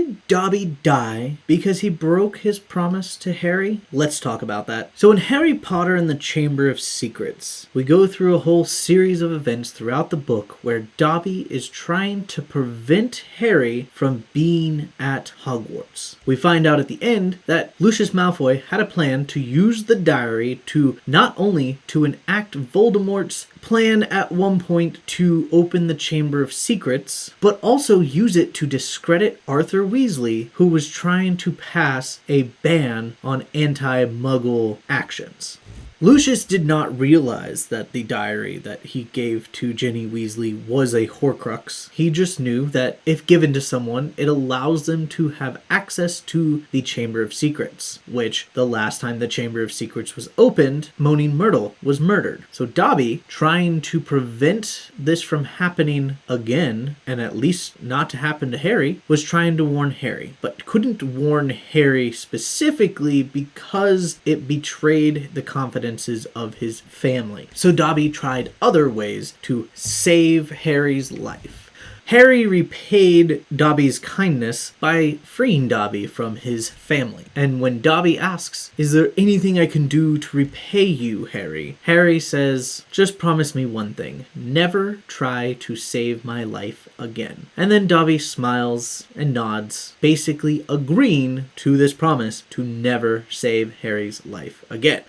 did Dobby die because he broke his promise to Harry? Let's talk about that. So in Harry Potter and the Chamber of Secrets, we go through a whole series of events throughout the book where Dobby is trying to prevent Harry from being at Hogwarts. We find out at the end that Lucius Malfoy had a plan to use the diary to not only to enact Voldemort's plan at one point to open the Chamber of Secrets, but also use it to discredit Arthur Weasley, who was trying to pass a ban on anti-Muggle actions. Lucius did not realize that the diary that he gave to Ginny Weasley was a Horcrux. He just knew that if given to someone, it allows them to have access to the Chamber of Secrets, which the last time the Chamber of Secrets was opened, Moaning Myrtle was murdered. So Dobby, trying to prevent this from happening again, and at least not to happen to Harry, was trying to warn Harry, but couldn't warn Harry specifically because it betrayed the confidence of his family. So Dobby tried other ways to save Harry's life. Harry repaid Dobby's kindness by freeing Dobby from his family. And when Dobby asks, "Is there anything I can do to repay you, Harry?" Harry says, "Just promise me one thing. Never try to save my life again." And then Dobby smiles and nods, basically agreeing to this promise to never save Harry's life again.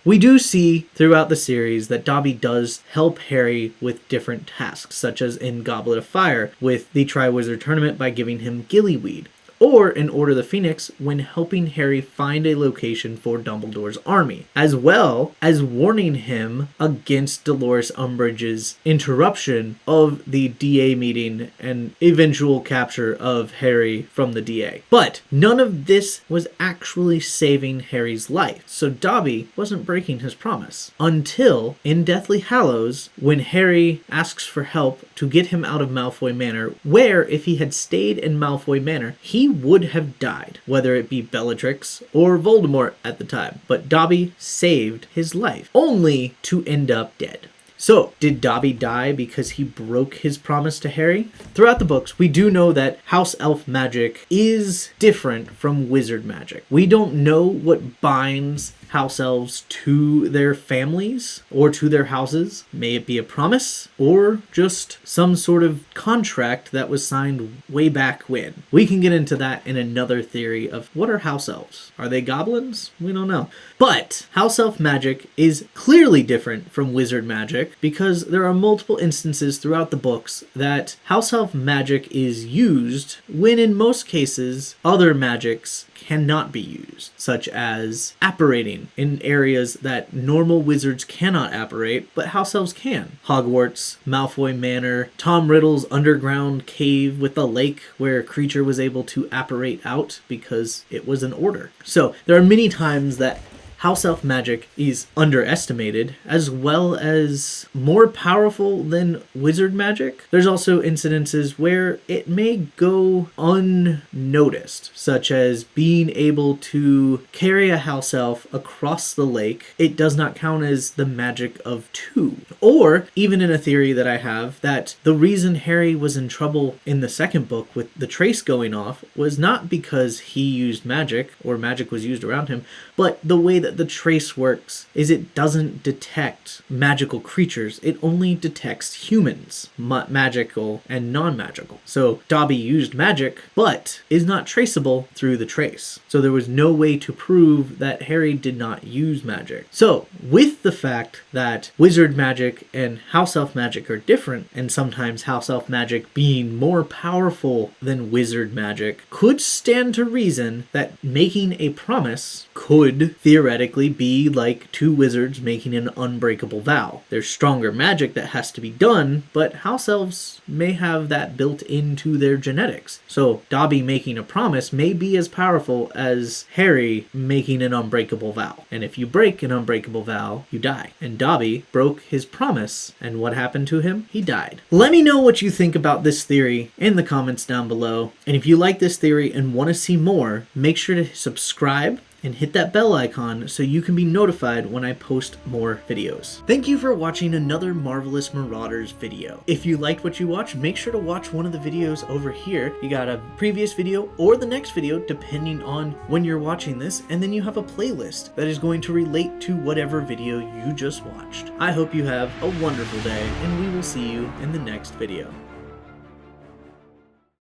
We do see throughout the series that Dobby does help Harry with different tasks, such as in Goblet of Fire with the Triwizard Tournament by giving him Gillyweed, or in Order of the Phoenix when helping Harry find a location for Dumbledore's army, as well as warning him against Dolores Umbridge's interruption of the DA meeting and eventual capture of Harry from the DA. But none of this was actually saving Harry's life, so Dobby wasn't breaking his promise until in Deathly Hallows when Harry asks for help to get him out of Malfoy Manor, where if he had stayed in Malfoy Manor, he would have died, whether it be Bellatrix or Voldemort at the time. But Dobby saved his life, only to end up dead. So, did Dobby die because he broke his promise to Harry? Throughout the books, we do know that house elf magic is different from wizard magic. We don't know what binds house elves to their families or to their houses. May it be a promise or just some sort of contract that was signed way back when. We can get into that in another theory of what are house elves? Are they goblins? We don't know. But house elf magic is clearly different from wizard magic because there are multiple instances throughout the books that house elf magic is used when in most cases other magics cannot be used, such as apparating in areas that normal wizards cannot apparate, but house elves can. Hogwarts, Malfoy Manor, Tom Riddle's underground cave with the lake where a creature was able to apparate out because it was an order. So there are many times that house elf magic is underestimated, as well as more powerful than wizard magic. There's also incidences where it may go unnoticed, such as being able to carry a house elf across the lake. It does not count as the magic of two. Or, even in a theory that I have, that the reason Harry was in trouble in the second book with the trace going off was not because he used magic, or magic was used around him, but the way that the trace works is it doesn't detect magical creatures. It only detects humans, magical and non-magical. So Dobby used magic, but is not traceable through the trace. So there was no way to prove that Harry did not use magic. So with the fact that wizard magic and house elf magic are different, and sometimes house elf magic being more powerful than wizard magic, could stand to reason that making a promise could theoretically be like two wizards making an unbreakable vow. There's stronger magic that has to be done, but house elves may have that built into their genetics. So Dobby making a promise may be as powerful as Harry making an unbreakable vow. And if you break an unbreakable vow, you die. And Dobby broke his promise, and what happened to him? He died. Let me know what you think about this theory in the comments down below. And if you like this theory and want to see more, make sure to subscribe and hit that bell icon so you can be notified when I post more videos. Thank you for watching another Marvelous Marauders video. If you liked what you watched, make sure to watch one of the videos over here. You got a previous video or the next video depending on when you're watching this, and then you have a playlist that is going to relate to whatever video you just watched. I hope you have a wonderful day, and we will see you in the next video.